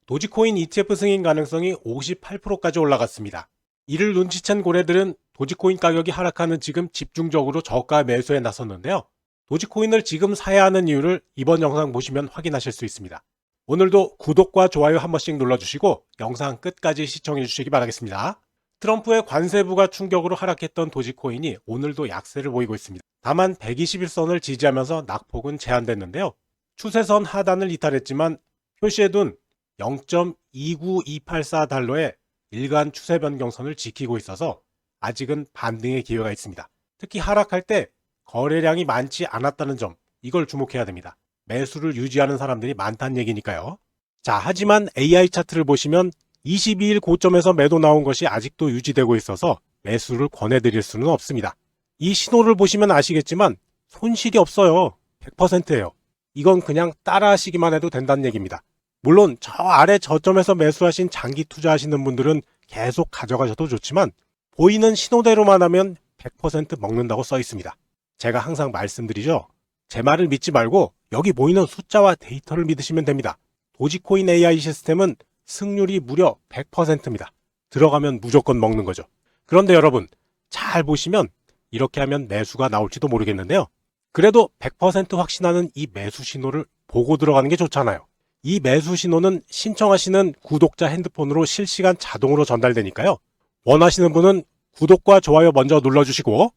도지코인 ETF 승인 가능성이 58%까지 올라갔습니다. 이를 눈치챈 고래들은 도지코인 가격이 하락하는 지금 집중적으로 저가 매수에 나섰는데요. 도지코인을 지금 사야 하는 이유를 이번 영상 보시면 확인하실 수 있습니다. 오늘도 구독과 좋아요 한 번씩 눌러주시고 영상 끝까지 시청해 주시기 바라겠습니다. 트럼프의 관세부가 충격으로 하락했던 도지코인이 오늘도 약세를 보이고 있습니다. 다만 121선을 지지하면서 낙폭은 제한됐는데요. 추세선 하단을 이탈했지만 표시해둔 0.29284달러의 일간 추세 변경선을 지키고 있어서 아직은 반등의 기회가 있습니다. 특히 하락할 때 거래량이 많지 않았다는 점, 이걸 주목해야 됩니다. 매수를 유지하는 사람들이 많다는 얘기니까요. 자, 하지만 AI 차트를 보시면 22일 고점에서 매도 나온 것이 아직도 유지되고 있어서 매수를 권해드릴 수는 없습니다. 이 신호를 보시면 아시겠지만 손실이 없어요. 100%예요. 이건 그냥 따라하시기만 해도 된다는 얘기입니다. 물론 저 아래 저점에서 매수하신 장기 투자하시는 분들은 계속 가져가셔도 좋지만 보이는 신호대로만 하면 100% 먹는다고 써 있습니다. 제가 항상 말씀드리죠. 제 말을 믿지 말고 여기 보이는 숫자와 데이터를 믿으시면 됩니다. 도지코인 AI 시스템은 승률이 무려 100%입니다. 들어가면 무조건 먹는 거죠. 그런데 여러분, 잘 보시면 이렇게 하면 매수가 나올지도 모르겠는데요. 그래도 100% 확신하는 이 매수 신호를 보고 들어가는 게 좋잖아요. 이 매수 신호는 신청하시는 구독자 핸드폰으로 실시간 자동으로 전달되니까요. 원하시는 분은 구독과 좋아요 먼저 눌러주시고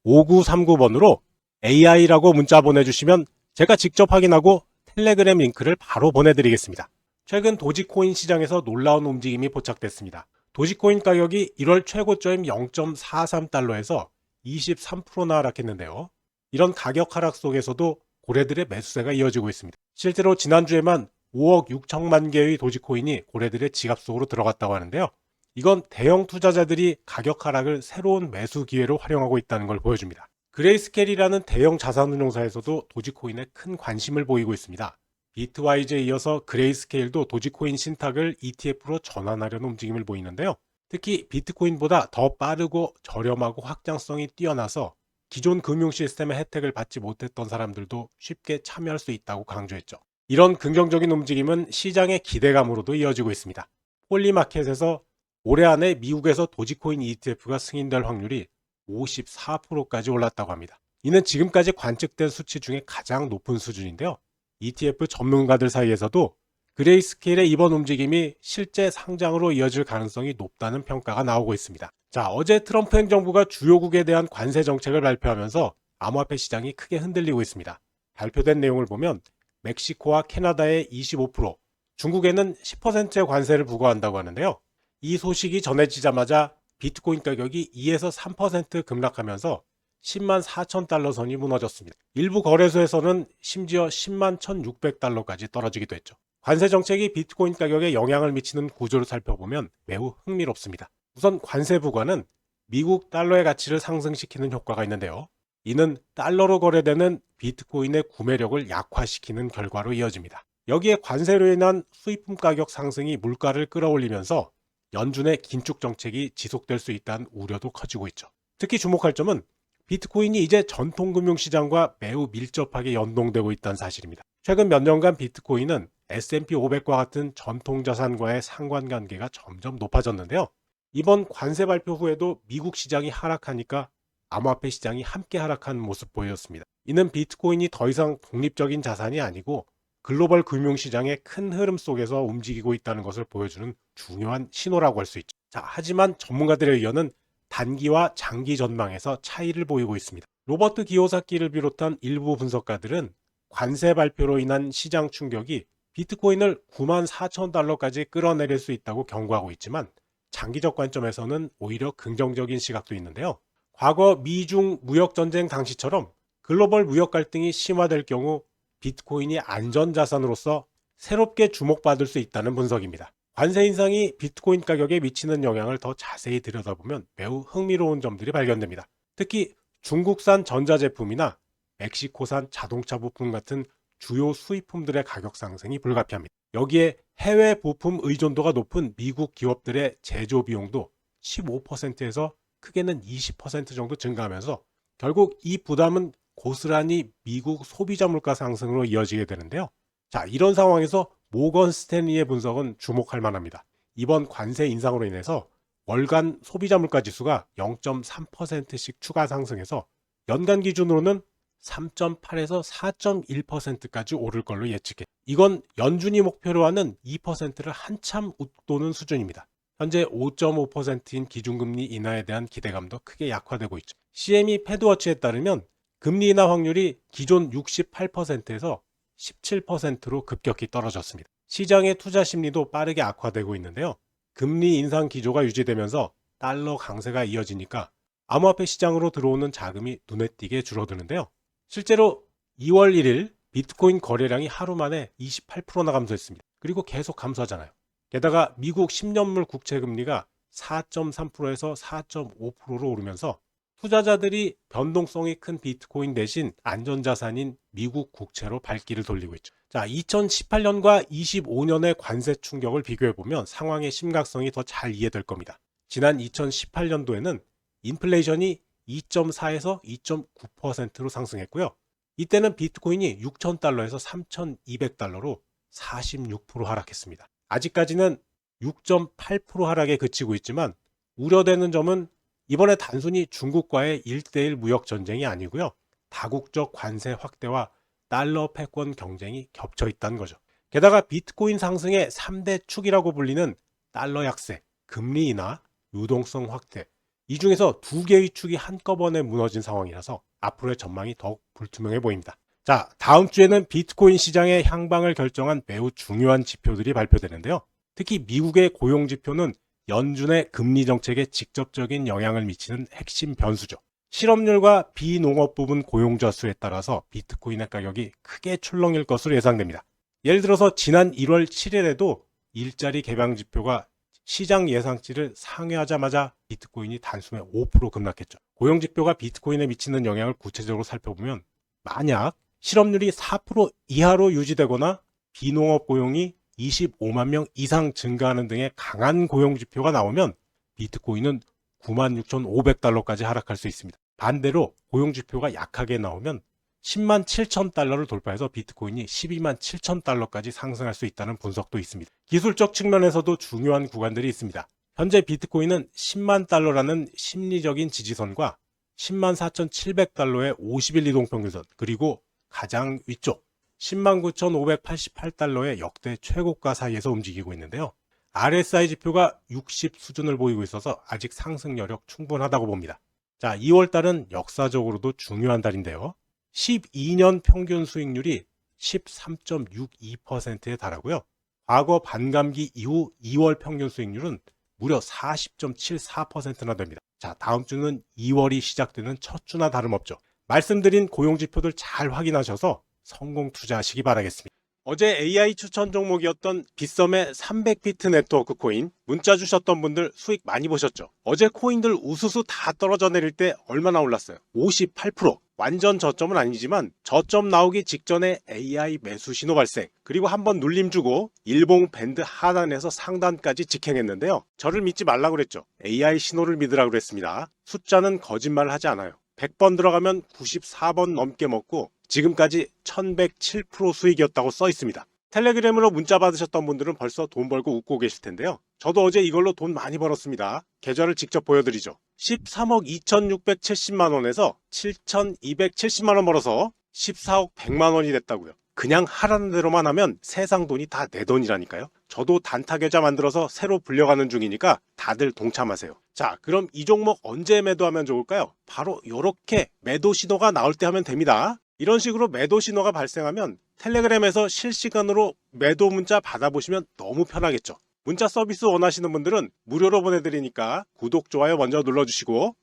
010-8074-5939번으로 AI라고 문자 보내주시면 제가 직접 확인하고 텔레그램 링크를 바로 보내드리겠습니다. 최근 도지코인 시장에서 놀라운 움직임이 포착됐습니다. 도지코인 가격이 1월 최고점 0.43달러에서 23%나 하락했는데요. 이런 가격 하락 속에서도 고래들의 매수세가 이어지고 있습니다. 실제로 지난주에만 5억 6천만 개의 도지코인이 고래들의 지갑 속으로 들어갔다고 하는데요. 이건 대형 투자자들이 가격 하락을 새로운 매수 기회로 활용하고 있다는 걸 보여줍니다. 그레이스케일이라는 대형 자산운용사에서도 도지코인에 큰 관심을 보이고 있습니다. 비트와이즈에 이어서 그레이스케일도 도지코인 신탁을 ETF로 전환하려는 움직임을 보이는데요. 특히 비트코인보다 더 빠르고 저렴하고 확장성이 뛰어나서 기존 금융 시스템의 혜택을 받지 못했던 사람들도 쉽게 참여할 수 있다고 강조했죠. 이런 긍정적인 움직임은 시장의 기대감으로도 이어지고 있습니다. 폴리마켓에서 올해 안에 미국에서 도지코인 ETF가 승인될 확률이 54%까지 올랐다고 합니다. 이는 지금까지 관측된 수치 중에 가장 높은 수준인데요. ETF 전문가들 사이에서도 그레이스케일의 이번 움직임이 실제 상장으로 이어질 가능성이 높다는 평가가 나오고 있습니다. 자, 어제 트럼프 행정부가 주요국에 대한 관세 정책을 발표하면서 암호화폐 시장이 크게 흔들리고 있습니다. 발표된 내용을 보면 멕시코와 캐나다에 25%, 중국에는 10%의 관세를 부과한다고 하는데요. 이 소식이 전해지자마자 비트코인 가격이 2에서 3% 급락하면서 10만 4천 달러 선이 무너졌습니다. 일부 거래소에서는 심지어 10만 1,600달러까지 떨어지기도 했죠. 관세 정책이 비트코인 가격에 영향을 미치는 구조를 살펴보면 매우 흥미롭습니다. 우선 관세 부과는 미국 달러의 가치를 상승시키는 효과가 있는데요. 이는 달러로 거래되는 비트코인의 구매력을 약화시키는 결과로 이어집니다. 여기에 관세로 인한 수입품 가격 상승이 물가를 끌어올리면서 연준의 긴축 정책이 지속될 수 있다는 우려도 커지고 있죠. 특히 주목할 점은 비트코인이 이제 전통 금융시장과 매우 밀접하게 연동되고 있다는 사실입니다. 최근 몇 년간 비트코인은 S&P 500과 같은 전통자산과의 상관관계가 점점 높아졌는데요. 이번 관세 발표 후에도 미국 시장이 하락하니까 암호화폐 시장이 함께 하락한 모습 보였습니다. 이는 비트코인이 더 이상 독립적인 자산이 아니고 글로벌 금융시장의 큰 흐름 속에서 움직이고 있다는 것을 보여주는 중요한 신호라고 할 수 있죠. 자, 하지만 전문가들의 의견은 단기와 장기 전망에서 차이를 보이고 있습니다. 로버트 기요사키를 비롯한 일부 분석가들은 관세 발표로 인한 시장 충격이 비트코인을 9만 4천 달러까지 끌어내릴 수 있다고 경고하고 있지만 장기적 관점에서는 오히려 긍정적인 시각도 있는데요. 과거 미중 무역전쟁 당시처럼 글로벌 무역 갈등이 심화될 경우 비트코인이 안전자산으로서 새롭게 주목받을 수 있다는 분석입니다. 관세 인상이 비트코인 가격에 미치는 영향을 더 자세히 들여다보면 매우 흥미로운 점들이 발견됩니다. 특히 중국산 전자제품이나 멕시코산 자동차 부품 같은 주요 수입품들의 가격 상승이 불가피합니다. 여기에 해외 부품 의존도가 높은 미국 기업들의 제조 비용도 15%에서 크게는 20% 정도 증가하면서 결국 이 부담은 고스란히 미국 소비자 물가 상승으로 이어지게 되는데요. 자, 이런 상황에서 모건 스탠리의 분석은 주목할 만합니다. 이번 관세 인상으로 인해서 월간 소비자 물가 지수가 0.3%씩 추가 상승해서 연간 기준으로는 3.8에서 4.1%까지 오를 걸로 예측해. 이건 연준이 목표로 하는 2%를 한참 웃도는 수준입니다. 현재 5.5%인 기준금리 인하에 대한 기대감도 크게 약화되고 있죠. CME 패드워치에 따르면 금리 인하 확률이 기존 68%에서 17%로 급격히 떨어졌습니다. 시장의 투자 심리도 빠르게 악화되고 있는데요. 금리 인상 기조가 유지되면서 달러 강세가 이어지니까 암호화폐 시장으로 들어오는 자금이 눈에 띄게 줄어드는데요. 실제로 2월 1일 비트코인 거래량이 하루 만에 28%나 감소했습니다. 그리고 계속 감소하잖아요. 게다가 미국 10년물 국채 금리가 4.3%에서 4.5%로 오르면서 투자자들이 변동성이 큰 비트코인 대신 안전자산인 미국 국채로 발길을 돌리고 있죠. 자, 2018년과 25년의 관세 충격을 비교해보면 상황의 심각성이 더 잘 이해될 겁니다. 지난 2018년도에는 인플레이션이 2.4에서 2.9%로 상승했고요. 이때는 비트코인이 6,000달러에서 3,200달러로 46% 하락했습니다. 아직까지는 6.8% 하락에 그치고 있지만 우려되는 점은 이번에 단순히 중국과의 1대1 무역 전쟁이 아니고요. 다국적 관세 확대와 달러 패권 경쟁이 겹쳐 있다는 거죠. 게다가 비트코인 상승의 3대 축이라고 불리는 달러 약세, 금리 인하, 유동성 확대, 이 중에서 두 개의 축이 한꺼번에 무너진 상황이라서 앞으로의 전망이 더욱 불투명해 보입니다. 자, 다음 주에는 비트코인 시장의 향방을 결정한 매우 중요한 지표들이 발표되는데요. 특히 미국의 고용 지표는 연준의 금리 정책에 직접적인 영향을 미치는 핵심 변수죠. 실업률과 비농업 부분 고용자 수에 따라서 비트코인의 가격이 크게 출렁일 것으로 예상됩니다. 예를 들어서 지난 1월 7일에도 일자리 개방 지표가 시장 예상치를 상회하자마자 비트코인이 단숨에 5% 급락했죠. 고용 지표가 비트코인에 미치는 영향을 구체적으로 살펴보면 만약 실업률이 4% 이하로 유지되거나 비농업 고용이 25만 명 이상 증가하는 등의 강한 고용 지표가 나오면 비트코인은 96,500달러까지 하락할 수 있습니다. 반대로 고용 지표가 약하게 나오면 10만 7천 달러를 돌파해서 비트코인이 12만 7천 달러까지 상승할 수 있다는 분석도 있습니다. 기술적 측면에서도 중요한 구간들이 있습니다. 현재 비트코인은 10만 달러라는 심리적인 지지선과 10만 4,700달러의 50일 이동평균선, 그리고 가장 위쪽 10만 9,588달러의 역대 최고가 사이에서 움직이고 있는데요. RSI 지표가 60 수준을 보이고 있어서 아직 상승 여력 충분하다고 봅니다. 자, 2월달은 역사적으로도 중요한 달인데요. 12년 평균 수익률이 13.62%에 달하고요. 과거 반감기 이후 2월 평균 수익률은 무려 40.74%나 됩니다. 자, 다음 주는 2월이 시작되는 첫 주나 다름없죠. 말씀드린 고용지표들 잘 확인하셔서 성공 투자하시기 바라겠습니다. 어제 AI 추천 종목이었던 빗썸의 300피트 네트워크 코인 문자 주셨던 분들 수익 많이 보셨죠? 어제 코인들 우수수 다 떨어져 내릴 때 얼마나 올랐어요? 58%. 완전 저점은 아니지만 저점 나오기 직전에 AI 매수 신호 발생, 그리고 한번 눌림 주고 일봉 밴드 하단에서 상단까지 직행했는데요. 저를 믿지 말라고 그랬죠. AI 신호를 믿으라고 그랬습니다. 숫자는 거짓말을 하지 않아요. 100번 들어가면 94번 넘게 먹고 지금까지 1107% 수익이었다고 써 있습니다. 텔레그램으로 문자 받으셨던 분들은 벌써 돈 벌고 웃고 계실 텐데요. 저도 어제 이걸로 돈 많이 벌었습니다. 계좌를 직접 보여드리죠. 13억 2670만 원에서 7270만 원 벌어서 14억 100만 원이 됐다고요. 그냥 하라는 대로만 하면 세상 돈이 다 내 돈이라니까요. 저도 단타 계좌 만들어서 새로 불려가는 중이니까 다들 동참하세요. 자, 그럼 이 종목 언제 매도하면 좋을까요? 바로 이렇게 매도 신호가 나올 때 하면 됩니다. 이런 식으로 매도 신호가 발생하면 텔레그램에서 실시간으로 매도 문자 받아보시면 너무 편하겠죠. 문자 서비스 원하시는 분들은 무료로 보내드리니까 구독, 좋아요 먼저 눌러주시고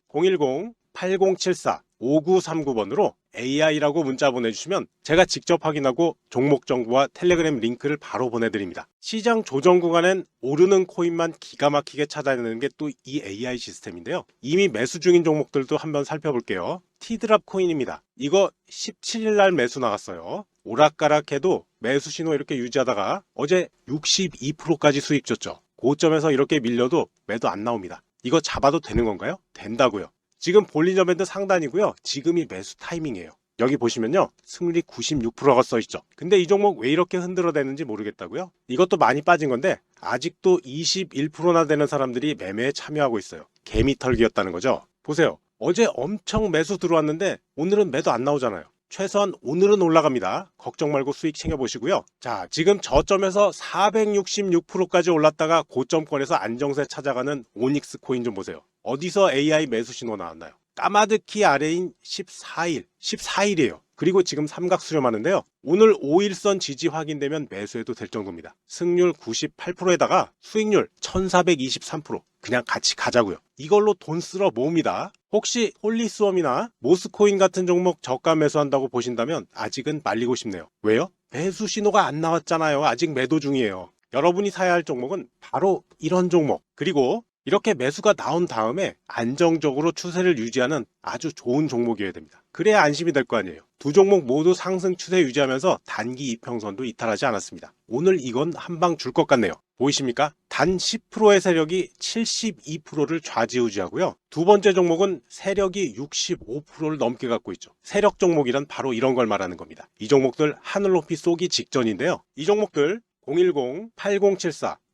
010-8074-5939번으로 AI라고 문자 보내주시면 제가 직접 확인하고 종목 정보와 텔레그램 링크를 바로 보내드립니다. 시장 조정 구간엔 오르는 코인만 기가 막히게 찾아내는 게 또 이 AI 시스템인데요. 이미 매수 중인 종목들도 한번 살펴볼게요. 티드랍 코인입니다. 이거 17일날 매수 나갔어요. 오락가락해도 매수 신호 이렇게 유지하다가 어제 62%까지 수익 줬죠. 고점에서 이렇게 밀려도 매도 안 나옵니다. 이거 잡아도 되는 건가요? 된다고요. 지금 볼리저 밴드 상단이고요. 지금이 매수 타이밍이에요. 여기 보시면요, 승률이 96%가 써있죠. 근데 이 종목 왜 이렇게 흔들어대는지 모르겠다고요? 이것도 많이 빠진 건데 아직도 21%나 되는 사람들이 매매에 참여하고 있어요. 개미털기였다는 거죠. 보세요, 어제 엄청 매수 들어왔는데 오늘은 매도 안 나오잖아요. 최소한 오늘은 올라갑니다. 걱정 말고 수익 챙겨보시고요. 자, 지금 저점에서 466%까지 올랐다가 고점권에서 안정세 찾아가는 오닉스 코인 좀 보세요. 어디서 AI 매수 신호 나왔나요? 까마득히 아래인 14일이에요. 그리고 지금 삼각 수렴하는데요. 오늘 5일선 지지 확인되면 매수해도 될 정도입니다. 승률 98%에다가 수익률 1423%. 그냥 같이 가자고요. 이걸로 돈 쓸어 모읍니다. 혹시 홀리스웜이나 모스코인 같은 종목 저가 매수한다고 보신다면 아직은 말리고 싶네요. 왜요? 매수 신호가 안 나왔잖아요. 아직 매도 중이에요. 여러분이 사야 할 종목은 바로 이런 종목, 그리고 이렇게 매수가 나온 다음에 안정적으로 추세를 유지하는 아주 좋은 종목이어야 됩니다. 그래야 안심이 될 거 아니에요. 두 종목 모두 상승 추세 유지하면서 단기 이평선도 이탈하지 않았습니다. 오늘 이건 한 방 줄 것 같네요. 보이십니까? 단 10%의 세력이 72%를 좌지우지하고요. 두 번째 종목은 세력이 65%를 넘게 갖고 있죠. 세력 종목이란 바로 이런 걸 말하는 겁니다. 이 종목들 하늘 높이 쏘기 직전인데요. 이 종목들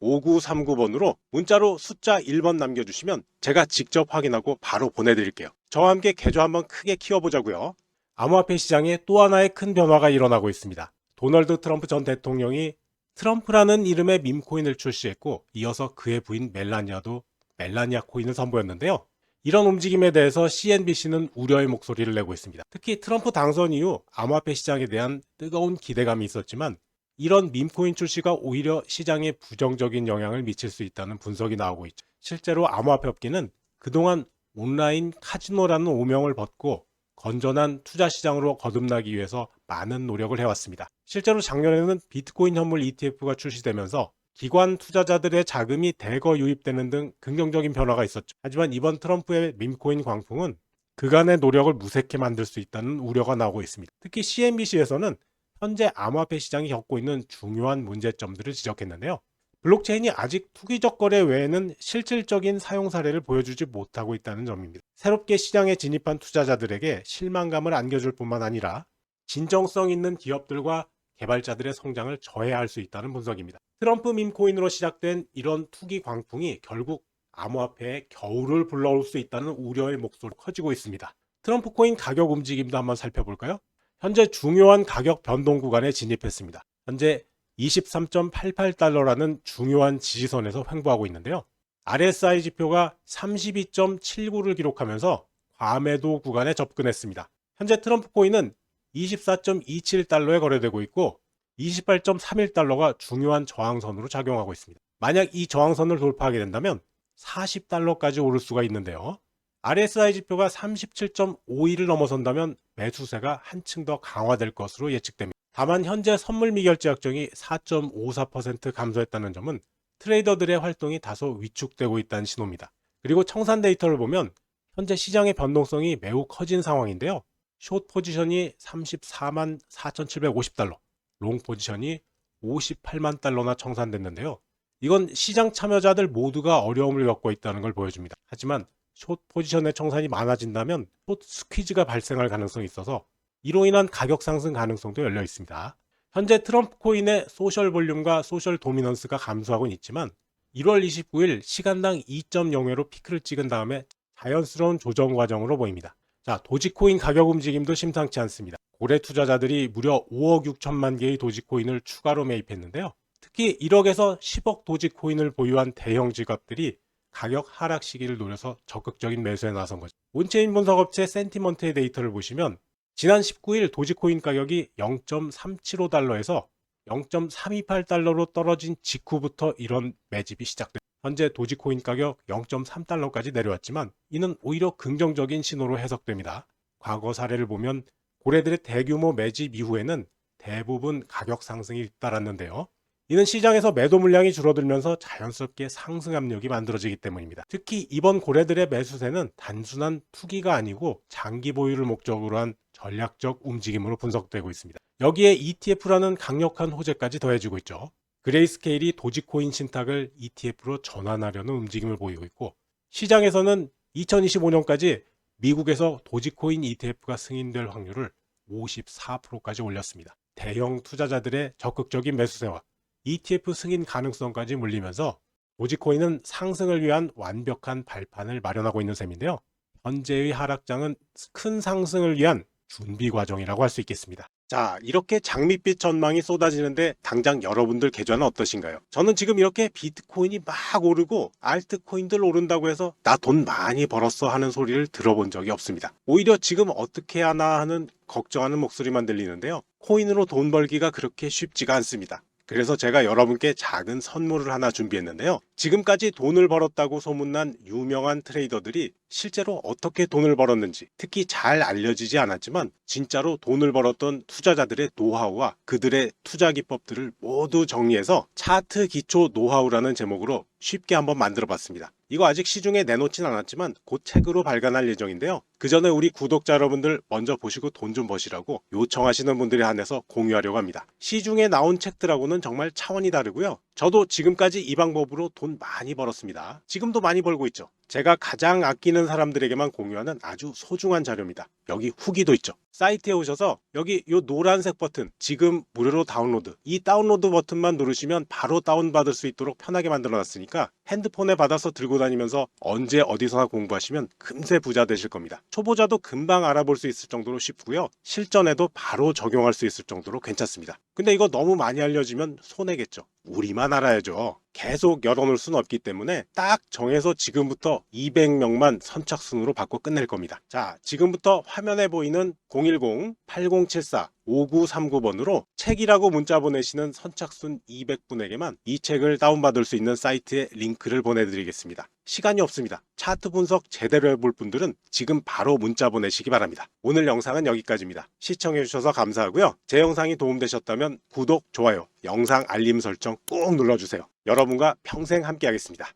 010-8074-5939번으로 문자로 숫자 1번 남겨주시면 제가 직접 확인하고 바로 보내드릴게요. 저와 함께 계좌 한번 크게 키워보자고요. 암호화폐 시장에 또 하나의 큰 변화가 일어나고 있습니다. 도널드 트럼프 전 대통령이 트럼프라는 이름의 밈코인을 출시했고, 이어서 그의 부인 멜라니아도 멜라니아 코인을 선보였는데요. 이런 움직임에 대해서 CNBC는 우려의 목소리를 내고 있습니다. 특히 트럼프 당선 이후 암호화폐 시장에 대한 뜨거운 기대감이 있었지만 이런 밈코인 출시가 오히려 시장에 부정적인 영향을 미칠 수 있다는 분석이 나오고 있죠. 실제로 암호화폐 업계는 그동안 온라인 카지노라는 오명을 벗고 건전한 투자 시장으로 거듭나기 위해서 많은 노력을 해왔습니다. 실제로 작년에는 비트코인 현물 ETF가 출시되면서 기관 투자자들의 자금이 대거 유입되는 등 긍정적인 변화가 있었죠. 하지만 이번 트럼프의 밈코인 광풍은 그간의 노력을 무색해 만들 수 있다는 우려가 나오고 있습니다. 특히 CNBC에서는 현재 암호화폐 시장이 겪고 있는 중요한 문제점들을 지적했는데요. 블록체인이 아직 투기적 거래 외에는 실질적인 사용 사례를 보여주지 못하고 있다는 점입니다. 새롭게 시장에 진입한 투자자들에게 실망감을 안겨줄 뿐만 아니라 진정성 있는 기업들과 개발자들의 성장을 저해할 수 있다는 분석입니다. 트럼프 밈코인으로 시작된 이런 투기 광풍이 결국 암호화폐에 겨울을 불러올 수 있다는 우려의 목소리가 커지고 있습니다. 트럼프 코인 가격 움직임도 한번 살펴볼까요? 현재 중요한 가격 변동 구간에 진입했습니다. 현재 23.88달러라는 중요한 지지선에서 횡보하고 있는데요. RSI 지표가 32.79를 기록하면서 과매도 구간에 접근했습니다. 현재 트럼프 코인은 24.27달러에 거래되고 있고 28.31달러가 중요한 저항선으로 작용하고 있습니다. 만약 이 저항선을 돌파하게 된다면 40달러까지 오를 수가 있는데요. RSI 지표가 37.51을 넘어선다면 매수세가 한층 더 강화될 것으로 예측됩니다. 다만 현재 선물 미결제 약정이 4.54% 감소했다는 점은 트레이더들의 활동이 다소 위축되고 있다는 신호입니다. 그리고 청산 데이터를 보면 현재 시장의 변동성이 매우 커진 상황인데요. 숏 포지션이 34만 4,750달러, 롱 포지션이 58만 달러나 청산됐는데요. 이건 시장 참여자들 모두가 어려움을 겪고 있다는 걸 보여줍니다. 하지만 숏 포지션의 청산이 많아진다면 숏 스퀴즈가 발생할 가능성이 있어서 이로 인한 가격 상승 가능성도 열려 있습니다. 현재 트럼프 코인의 소셜 볼륨과 소셜 도미넌스가 감소하고는 있지만 1월 29일 시간당 2.0회로 피크를 찍은 다음에 자연스러운 조정 과정으로 보입니다. 자, 도지코인 가격 움직임도 심상치 않습니다. 고래 투자자들이 무려 5억 6천만 개의 도지코인을 추가로 매입했는데요. 특히 1억에서 10억 도지코인을 보유한 대형 지갑들이 가격 하락 시기를 노려서 적극적인 매수에 나선 거죠. 온체인 분석업체 센티먼트의 데이터를 보시면 지난 19일 도지코인 가격이 0.375달러에서 0.328달러로 떨어진 직후부터 이런 매집이 시작됩니다. 현재 도지코인 가격 0.3달러까지 내려왔지만 이는 오히려 긍정적인 신호로 해석됩니다. 과거 사례를 보면 고래들의 대규모 매집 이후에는 대부분 가격 상승이 잇따랐는데요. 이는 시장에서 매도 물량이 줄어들면서 자연스럽게 상승 압력이 만들어지기 때문입니다. 특히 이번 고래들의 매수세는 단순한 투기가 아니고 장기 보유를 목적으로 한 전략적 움직임으로 분석되고 있습니다. 여기에 ETF라는 강력한 호재까지 더해지고 있죠. 그레이스케일이 도지코인 신탁을 ETF로 전환하려는 움직임을 보이고 있고, 시장에서는 2025년까지 미국에서 도지코인 ETF가 승인될 확률을 54%까지 올렸습니다. 대형 투자자들의 적극적인 매수세와 ETF 승인 가능성까지 물리면서 도지코인은 상승을 위한 완벽한 발판을 마련하고 있는 셈인데요. 현재의 하락장은 큰 상승을 위한 준비 과정이라고 할 수 있겠습니다. 자, 이렇게 장밋빛 전망이 쏟아지는데 당장 여러분들 계좌는 어떠신가요? 저는 지금 이렇게 비트코인이 막 오르고 알트코인들 오른다고 해서 나 돈 많이 벌었어 하는 소리를 들어본 적이 없습니다. 오히려 지금 어떻게 하나 하는 걱정하는 목소리만 들리는데요. 코인으로 돈 벌기가 그렇게 쉽지가 않습니다. 그래서 제가 여러분께 작은 선물을 하나 준비했는데요. 지금까지 돈을 벌었다고 소문난 유명한 트레이더들이 실제로 어떻게 돈을 벌었는지, 특히 잘 알려지지 않았지만 진짜로 돈을 벌었던 투자자들의 노하우와 그들의 투자 기법들을 모두 정리해서 차트 기초 노하우라는 제목으로 쉽게 한번 만들어 봤습니다. 이거 아직 시중에 내놓진 않았지만 곧 책으로 발간할 예정인데요. 그 전에 우리 구독자 여러분들 먼저 보시고 돈 좀 버시라고 요청하시는 분들에 한해서 공유하려고 합니다. 시중에 나온 책들하고는 정말 차원이 다르고요. 저도 지금까지 이 방법으로 돈 많이 벌었습니다. 지금도 많이 벌고 있죠. 제가 가장 아끼는 사람들에게만 공유하는 아주 소중한 자료입니다. 여기 후기도 있죠. 사이트에 오셔서 여기 이 노란색 버튼, 지금 무료로 다운로드, 이 다운로드 버튼만 누르시면 바로 다운받을 수 있도록 편하게 만들어 놨으니까 핸드폰에 받아서 들고 다니면서 언제 어디서나 공부하시면 금세 부자 되실 겁니다. 초보자도 금방 알아볼 수 있을 정도로 쉽고요. 실전에도 바로 적용할 수 있을 정도로 괜찮습니다. 근데 이거 너무 많이 알려지면 손해겠죠. 우리만 알아야죠. 계속 열어놓을 수는 없기 때문에 딱 정해서 지금부터 200명만 선착순으로 받고 끝낼 겁니다. 자, 지금부터 화면에 보이는 010-8074-5939번으로 책이라고 문자 보내시는 선착순 200분에게만 이 책을 다운받을 수 있는 사이트에 링크를 보내드리겠습니다. 시간이 없습니다. 차트 분석 제대로 해볼 분들은 지금 바로 문자 보내시기 바랍니다. 오늘 영상은 여기까지입니다. 시청해주셔서 감사하고요. 제 영상이 도움되셨다면 구독, 좋아요, 영상 알림 설정 꼭 눌러주세요. 여러분과 평생 함께 하겠습니다.